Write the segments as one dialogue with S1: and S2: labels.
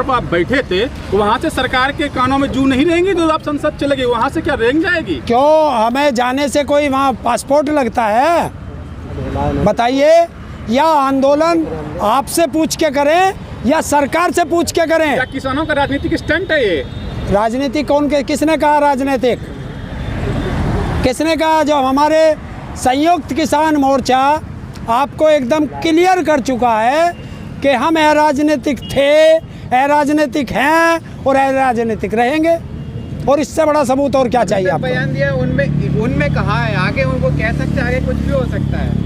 S1: Border पर आप बैठे थे, वहाँ से सरकार के कानों में जू नहीं रहेंगी तो आप संसद चले गए, वहाँ से क्या रेंग जाएगी?
S2: क्यों हमें जाने से कोई वहाँ पासपोर्ट लगता है? बताइए, या आंदोलन आपसे पूछ के करें या सरकार से पूछ के करें?
S1: क्या किसानों का राजनीतिक स्टंट है ये?
S2: राजनीति कौन के, किसने कहा राजनीतिक? किसने कहा? जो हमारे संयुक्त किसान मोर्चा आपको एकदम क्लियर कर चुका है कि हम अराजनीतिक थे, अराजनीतिक हैं और अराजनीतिक रहेंगे, और इससे बड़ा सबूत और क्या चाहिए आपको?
S3: बयान दिया उनमें कहा है, आगे उनको कह सकते हैं, आगे कुछ भी हो सकता है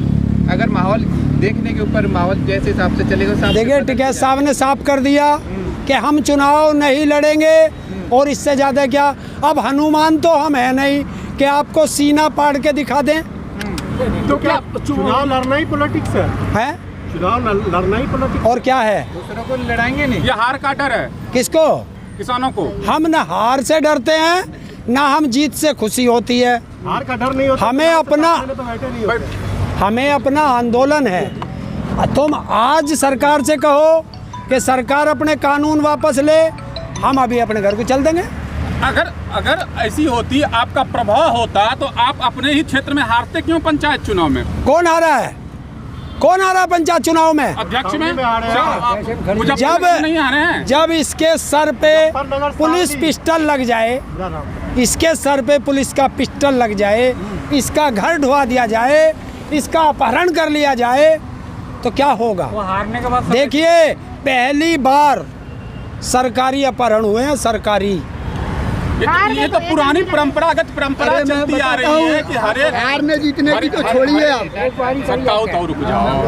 S3: अगर माहौल देखने के ऊपर माहौल जैसे हिसाब से चलेगा।
S2: देखिए टिकैत साहब ने साफ कर दिया कि हम चुनाव नहीं लड़ेंगे, और इससे ज़्यादा क्या? अब हनुमान तो हम है नहीं कि आपको सीना पाड़ के दिखा दें।
S1: तो क्या
S4: चुनाव लड़ना ही पॉलिटिक्स है? चुनाव लड़ना ही पॉलिटिक्स
S2: और क्या है?
S3: दूसरों को लड़ाएंगे नहीं।
S1: ये हार का डर है
S2: किसको?
S1: किसानों को।
S2: हम न हार से डरते हैं, ना हम जीत से खुशी होती है।
S4: हार का डर नहीं होता।
S2: हमें अपना
S4: तो बैठे नहीं होते।
S2: हमें अपना आंदोलन है। तुम आज सरकार से कहो कि सरकार अपने कानून वापस ले, हम अभी अपने घर को चल देंगे।
S1: अगर ऐसी होती आपका प्रभाव होता तो आप अपने ही क्षेत्र में हारते क्यों पंचायत चुनाव में?
S2: कौन हारा है? कौन हारा है पंचायत चुनाव में?
S1: अध्यक्ष में
S2: नहीं
S1: हारे हैं।
S2: जब इसके सर पे पुलिस पिस्टल लग जाए, इसके सर पे पुलिस का पिस्टल लग जाए, इसका घर ढुआ दिया जाए, इसका अपहरण कर लिया जाए, तो क्या होगा?
S3: वो हारने के बाद
S2: देखिए, पहली बार सरकारी अपहरण हुए हैं। सरकारी
S1: ये तो पुरानी परंपरागत परंपरा चलती आ रही है कि हर एक
S4: हारने जीतने की तो छोड़िए आप।
S1: रुक जाओ।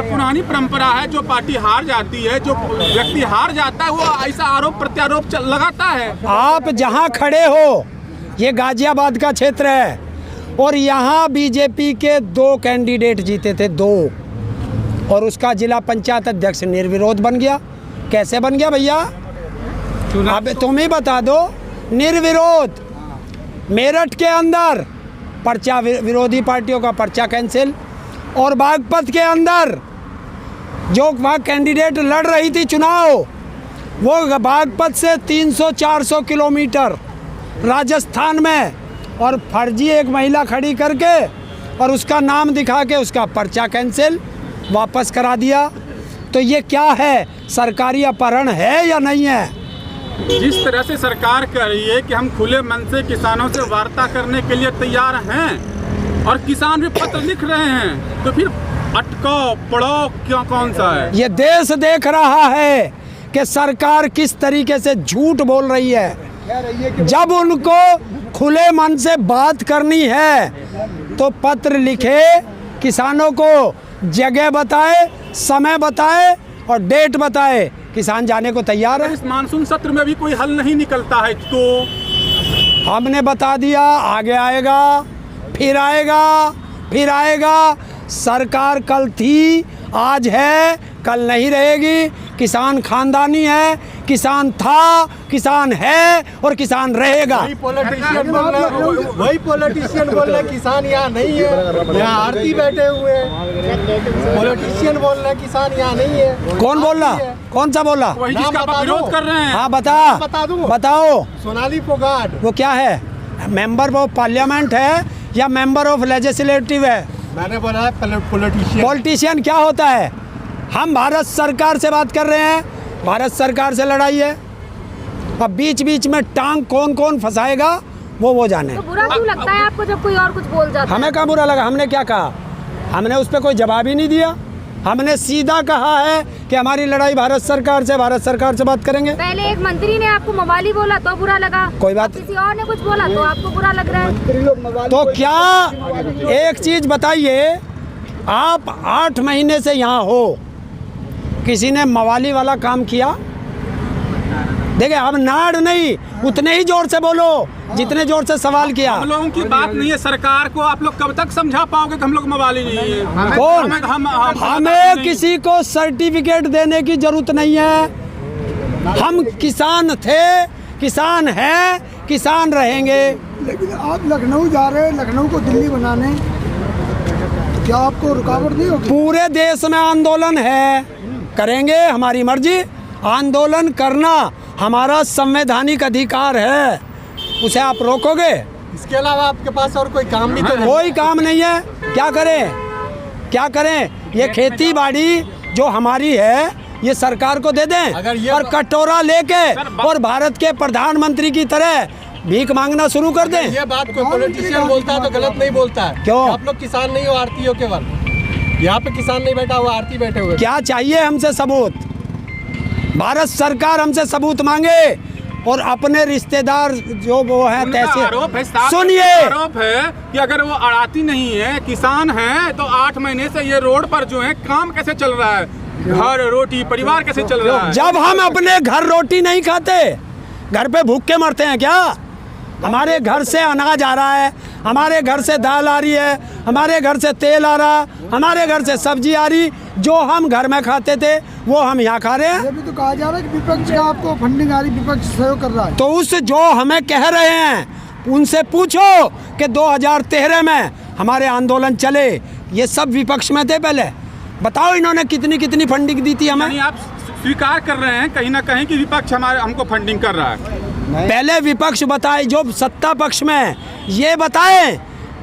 S1: पुरानी परंपरा है, जो पार्टी हार जाती है, जो व्यक्ति हार जाता है, वो ऐसा आरोप प्रत्यारोप लगाता है।
S2: आप जहां खड़े हो, ये गाजियाबाद का क्षेत्र है, और यहाँ बीजेपी के 2 कैंडिडेट जीते थे, 2, और उसका जिला पंचायत अध्यक्ष निर्विरोध बन गया। कैसे बन गया भैया? अब तुम ही बता दो। निर्विरोध। मेरठ के अंदर पर्चा, विरोधी पार्टियों का पर्चा कैंसिल, और बागपत के अंदर जो वहाँ कैंडिडेट लड़ रही थी चुनाव, वो बागपत से 300-400 किलोमीटर राजस्थान में, और फर्जी एक महिला खड़ी करके और उसका नाम दिखा के उसका पर्चा कैंसिल वापस करा दिया। तो ये क्या है? सरकारी अपहरण है या नहीं है?
S1: जिस तरह से सरकार कह रही है कि हम खुले मन से किसानों से वार्ता करने के लिए तैयार हैं, और किसान भी पत्र लिख रहे हैं, तो फिर अटकाओ पड़ाओ क्या कौन सा है?
S2: ये देश देख रहा है कि सरकार किस तरीके से झूठ बोल रही है। जब उनको खुले मन से बात करनी है तो पत्र लिखे, किसानों को जगह बताए, समय बताए और डेट बताए, किसान जाने को तैयार है।
S1: इस मानसून सत्र में भी कोई हल नहीं निकलता है तो
S2: हमने बता दिया, आगे आएगा, फिर आएगा, फिर आएगा। सरकार कल थी, आज है, कल नहीं रहेगी। किसान खानदानी है, किसान था, किसान है और किसान रहेगा।
S4: वही पॉलिटिशियन बोल रहे किसान यहाँ नहीं है, यहाँ आरती बैठे हुए हैं। पॉलिटिशियन बोल रहे किसान यहाँ नहीं है।
S2: कौन बोल रहा? कौन सा बोल रहा?
S1: वही जिसका आप विरोध कर रहे हैं।
S2: हाँ
S4: बता दूं?
S2: बताओ।
S4: सोनाली फोगाट।
S2: वो क्या है? मेंबर ऑफ पार्लियामेंट है या मेंबर ऑफ लेजिस्लेटिव है?
S4: मैंने बोला है पॉलिटिशियन।
S2: पॉलिटिशियन क्या होता है? हम भारत सरकार से बात कर रहे हैं, भारत सरकार से लड़ाई है। अब बीच बीच में टांग कौन कौन फंसाएगा वो जाने।
S5: तो बुरा क्यों लगता है आपको जब कोई और कुछ बोल जाता है?
S2: हमें क्या बुरा लगा? हमने क्या कहा? हमने उस पर कोई जवाब ही नहीं दिया। हमने सीधा कहा है कि हमारी लड़ाई भारत सरकार से बात करेंगे।
S5: पहले एक मंत्री ने आपको मवाली बोला तो बुरा लगा,
S2: कोई बात,
S5: किसी और ने कुछ बोला तो आपको बुरा लग रहा है।
S2: तो क्या एक चीज बताइए, आप 8 महीने से यहाँ हो, किसी ने मवाली वाला काम किया? देखिए, अब नाड़ नहीं, उतने ही जोर से बोलो जितने जोर से सवाल किया।
S1: हम लोगों की बात नहीं है सरकार को, आप लोग कब तक समझा पाओगे कि हम लोग मवाली नहीं है?
S2: कौन? हमें किसी को सर्टिफिकेट देने की जरूरत नहीं है। हम किसान थे, किसान हैं, किसान रहेंगे।
S6: लेकिन आप लखनऊ जा रहे हैं, लखनऊ को दिल्ली बनाने, क्या आपको रुकावट नहीं होगी?
S2: पूरे देश में आंदोलन है, करेंगे, हमारी मर्जी। आंदोलन करना हमारा संवैधानिक अधिकार है, उसे आप रोकोगे?
S4: इसके अलावा आपके पास और कोई काम भी तो नहीं?
S2: कोई काम नहीं है। क्या करें, क्या करें? ये खेती बाड़ी जो हमारी है ये सरकार को दे दें
S4: अगर ये
S2: और कटोरा लेके और भारत के प्रधानमंत्री की तरह भीख मांगना शुरू कर दें।
S4: ये बात कोई पॉलिटिशियन बोलता है तो गलत नहीं बोलता है।
S2: क्यों?
S4: आप लोग किसान नहीं हो, आरती हो केवल। यहाँ पे किसान नहीं बैठा हुआ, आरती बैठे हुए।
S2: क्या चाहिए हमसे सबूत? भारत सरकार हमसे सबूत मांगे और अपने रिश्तेदार जो वो है
S1: उनका आरोप है,
S2: तैसे
S1: साफ
S2: सुनिए,
S1: आरोप है कि अगर वो अड़ाती नहीं है, किसान है, तो 8 महीने से ये रोड पर जो है काम कैसे चल रहा है, घर रोटी परिवार कैसे चल रहा है?
S2: जब हम अपने घर रोटी नहीं खाते, घर पे भूख के मरते हैं क्या? हमारे घर से अनाज आ रहा है, हमारे घर से दाल आ रही है, हमारे घर से तेल आ रहा, हमारे घर से सब्जी आ रही, जो हम घर में खाते थे वो हम यहाँ खा रहे हैं।
S6: ये भी तो कहा जा रहा है कि विपक्ष का आपको फंडिंग आ रही, विपक्ष सहयोग कर रहा है।
S2: तो उस जो हमें कह रहे हैं उनसे पूछो कि 2013 में हमारे आंदोलन चले, ये सब विपक्ष में थे पहले। बताओ इन्होंने कितनी कितनी फंडिंग दी थी हमें?
S1: यानी आप स्वीकार कर रहे हैं कहीं ना कहीं कि विपक्ष हमको फंडिंग कर रहा है।
S2: पहले विपक्ष बताए, जो सत्ता पक्ष में ये बताए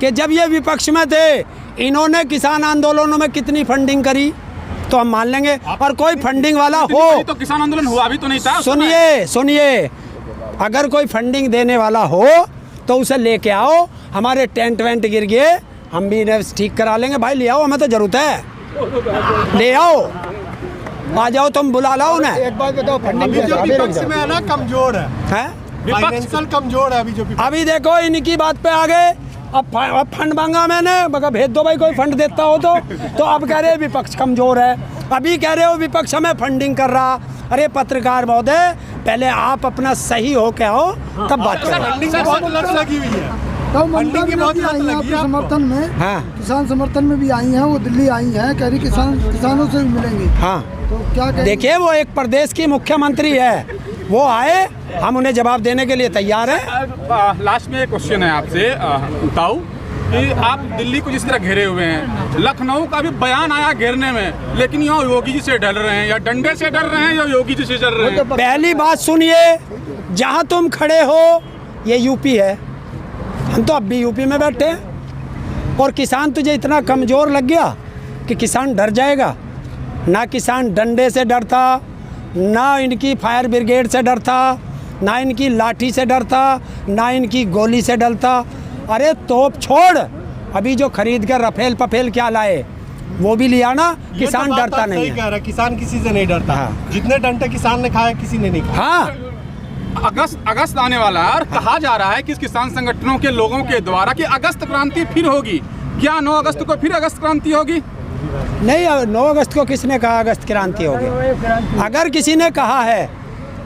S2: कि जब ये विपक्ष में थे इन्होंने किसान आंदोलनों में कितनी फंडिंग करी, तो हम मान लेंगे। और कोई फंडिंग वाला हो
S1: तो किसान आंदोलन हुआ भी तो नहीं था।
S2: सुनिए, अगर कोई फंडिंग देने वाला हो तो उसे लेके आओ। हमारे टेंट वेंट गिर गए, हम भी इन्हें ठीक करा लेंगे। भाई ले आओ, हमें तो जरूरत है, ले आओ, आ जाओ, तुम बुला लाओ उन्हें।
S4: एक बात बताओ, अभी जो विपक्ष में है ना कमजोर है,
S2: हैं?
S4: फाइनेंशियल कमजोर है अभी जो विपक्ष।
S2: अभी देखो इनकी बात पे आ गए। अब फंड मांगा मैंने, मगर भेज दो भाई, कोई फंड देता हो तो अब कह रहे विपक्ष कमजोर है। अभी कह रहे हो विपक्ष हमें फंडिंग कर रहा। अरे पत्रकार महोदय, पहले आप अपना सही हो के आओ तब बात करो।
S4: फंडिंग की बहुत लत लगी हुई है।
S6: तो
S4: फंडिंग की बहुत
S6: भी
S4: लत
S6: आई हैं
S4: लगी
S6: आपके
S4: है।
S6: समर्थन में।
S2: हाँ
S6: किसान समर्थन में भी आई हैं, वो दिल्ली आई हैं, कह रही किसानों से भी मिलेंगे।
S2: हाँ,
S6: तो क्या कहें?
S2: देखिए वो एक प्रदेश की मुख्यमंत्री है, वो आए, हम उन्हें जवाब देने के लिए तैयार हैं।
S1: लास्ट में एक क्वेश्चन है आपसे ताऊ, कि आप दिल्ली को जिस तरह घेरे हुए हैं, लखनऊ का भी बयान आया घेरने में, लेकिन यहाँ योगी जी से डर रहे हैं, या डंडे से डर रहे हैं या योगी जी से डर रहे हैं?
S2: पहली बात सुनिए, जहाँ तुम खड़े हो ये यूपी है, हम तो अब भी यूपी में बैठे हैं। और किसान तुझे इतना कमज़ोर लग गया कि किसान डर जाएगा? ना किसान डंडे से डरता, ना इनकी फायर ब्रिगेड से डरता, ना इनकी लाठी से डरता, ना इनकी गोली से डरता। अरे तोप छोड़, अभी जो खरीद कर रफेल पफेल क्या लाए वो भी लिया ना, किसान
S4: ये तो बात
S2: डरता
S4: आप
S2: नहीं
S4: सही
S2: है।
S4: कह रहा है, किसान किसी से नहीं डरता।
S2: हाँ।
S4: जितने डंडे किसान ने खाए किसी ने नहीं खाए।
S2: हाँ,
S1: अगस्त आने वाला है और कहा जा रहा है कि इस किसान संगठनों के लोगों के द्वारा कि अगस्त क्रांति फिर होगी। क्या 9 अगस्त को फिर अगस्त क्रांति होगी?
S2: नहीं, 9 अगस्त को किसने कहा अगस्त क्रांति होगी? अगर किसी ने कहा है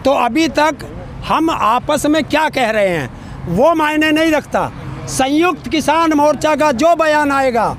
S2: तो अभी तक हम आपस में क्या कह रहे हैं वो मायने नहीं रखता। संयुक्त किसान मोर्चा का जो बयान आएगा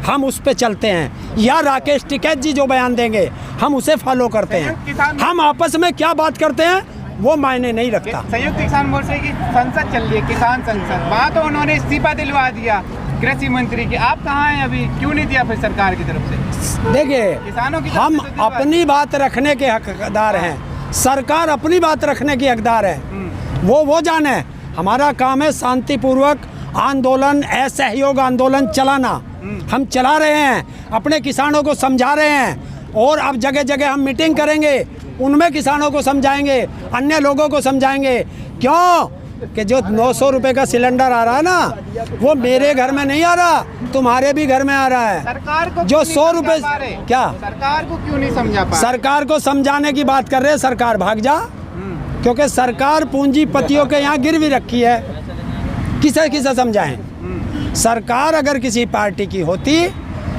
S2: हम उस पे चलते हैं, या राकेश टिकैत जी जो बयान देंगे हम उसे फॉलो करते हैं। हम आपस में क्या बात करते हैं वो मायने नहीं रखता।
S3: संयुक्त किसान मोर्चा की संसद चल रही है, किसान संसद, वहाँ तो उन्होंने इस्तीफा दिलवा दिया कृषि मंत्री की। आप कहाँ हैं अभी, क्यों नहीं दिया फिर सरकार की तरफ से?
S2: देखिए,
S3: किसानों की तरफ
S2: हम
S3: से तो दिलवा
S2: अपनी बात रखने के हकदार हैं, सरकार अपनी बात रखने की हकदार है, वो जाने। हमारा काम है शांतिपूर्वक आंदोलन, असहयोग आंदोलन चलाना। हम चला रहे हैं, अपने किसानों को समझा रहे हैं, और अब जगह जगह हम मीटिंग करेंगे, उनमें किसानों को समझाएंगे, अन्य लोगों को समझाएंगे। क्यों कि जो 900 रुपये का सिलेंडर आ रहा है ना, वो मेरे घर में नहीं आ रहा, तुम्हारे भी घर में आ रहा है।
S3: सरकार को
S2: जो
S3: क्यों नहीं
S2: 100
S3: समझा
S2: रुपये
S3: पा रहे?
S2: क्या
S3: सरकार को क्यों नहीं समझा पा?
S2: सरकार को समझाने की बात कर रहे हैं, सरकार भाग जा, क्योंकि सरकार पूंजीपतियों के यहाँ गिरवी रखी है। किसे किसे समझाएं? सरकार अगर किसी पार्टी की होती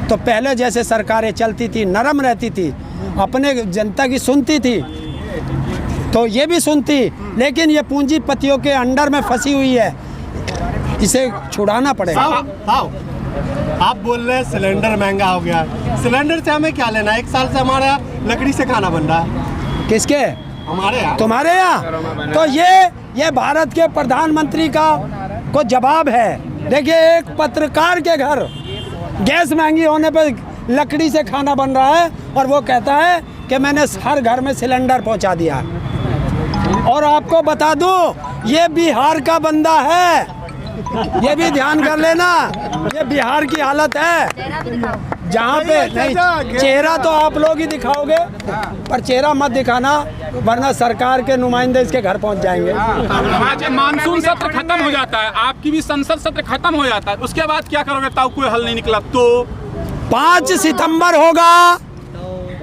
S2: तो पहले जैसे सरकारें चलती थी, नरम रहती थी, अपने जनता की सुनती थी, तो ये भी सुनती। लेकिन ये पूंजीपतियों के अंडर में फंसी हुई है, इसे छुड़ाना पड़ेगा।
S4: आप बोल रहे हैं सिलेंडर महंगा हो गया, सिलेंडर से हमें क्या लेना? 1 साल से हमारे यहाँ लकड़ी से खाना बन रहा है।
S2: किसके?
S4: हमारे यहाँ।
S2: तुम्हारे यहाँ। तो ये भारत के प्रधानमंत्री का को जवाब है। देखिए, एक पत्रकार के घर गैस महंगी होने पर लकड़ी से खाना बन रहा है और वो कहता है कि मैंने हर घर में सिलेंडर पहुंचा दिया। और आपको बता दूं, ये बिहार का बंदा है, ये भी ध्यान कर लेना, ये बिहार की हालत है।
S5: चेहरा भी दिखाओ।
S2: जहाँ पे नहीं, चेहरा तो आप लोग ही दिखाओगे, पर चेहरा मत दिखाना, वरना सरकार के नुमाइंदे इसके घर पहुंच जाएंगे।
S1: आज मानसून सत्र खत्म हो जाता है, आपकी भी संसद सत्र खत्म हो जाता है, उसके बाद क्या करोगे? ताऊ कोई हल नहीं निकला तो
S2: 5 सितंबर होगा,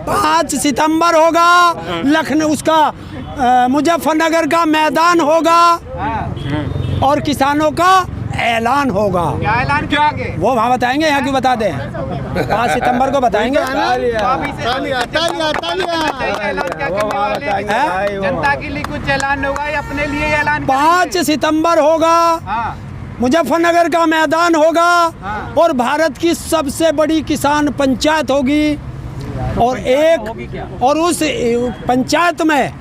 S2: 5 सितंबर होगा, लखनऊ उसका मुजफ्फरनगर का मैदान होगा और किसानों का ऐलान होगा।
S3: क्या ऐलान करेंगे?
S2: वो वहाँ बताएंगे, यहाँ क्यों बता दें? 5 सितंबर को बताएंगे।
S3: तो आप इसे ऐलान क्या करने वाले हैं? जनता के लिए कुछ ऐलान होगा या अपने लिए ऐलान?
S2: 5 सितंबर होगा,
S3: हाँ,
S2: मुजफ्फरनगर का मैदान होगा
S3: हाँ।
S2: और भारत की सबसे बड़ी किसान पंचायत होगी और उस पंचायत में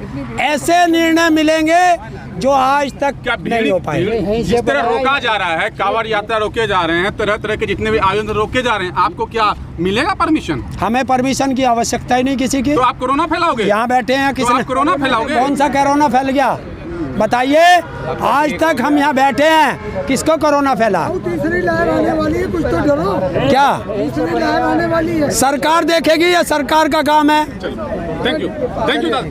S2: ऐसे निर्णय मिलेंगे जो आज तक
S1: क्या
S2: नहीं हो पाए।
S1: जिस तरह रोका जा रहा है, कांवड़ यात्रा रोके जा रहे हैं, तरह तरह के जितने भी आयोजन रोके जा रहे हैं, आपको क्या मिलेगा परमिशन?
S2: हमें परमिशन की आवश्यकता ही नहीं किसी की।
S1: तो आप कोरोना फैलाओगे?
S2: यहाँ बैठे हैं,
S1: तो
S2: किसने
S1: आप कोरोना फैलाओगे?
S2: कौन सा कोरोना फैल गया बताइए? आज तक हम यहाँ बैठे हैं, किसको कोरोना फैला?
S6: तीसरी लहर आने वाली है, कुछ तो डरो।
S2: क्या
S6: तीसरी लहर आने वाली है।
S2: सरकार देखेगी, ये सरकार का काम है।
S1: थैंक यू दादा।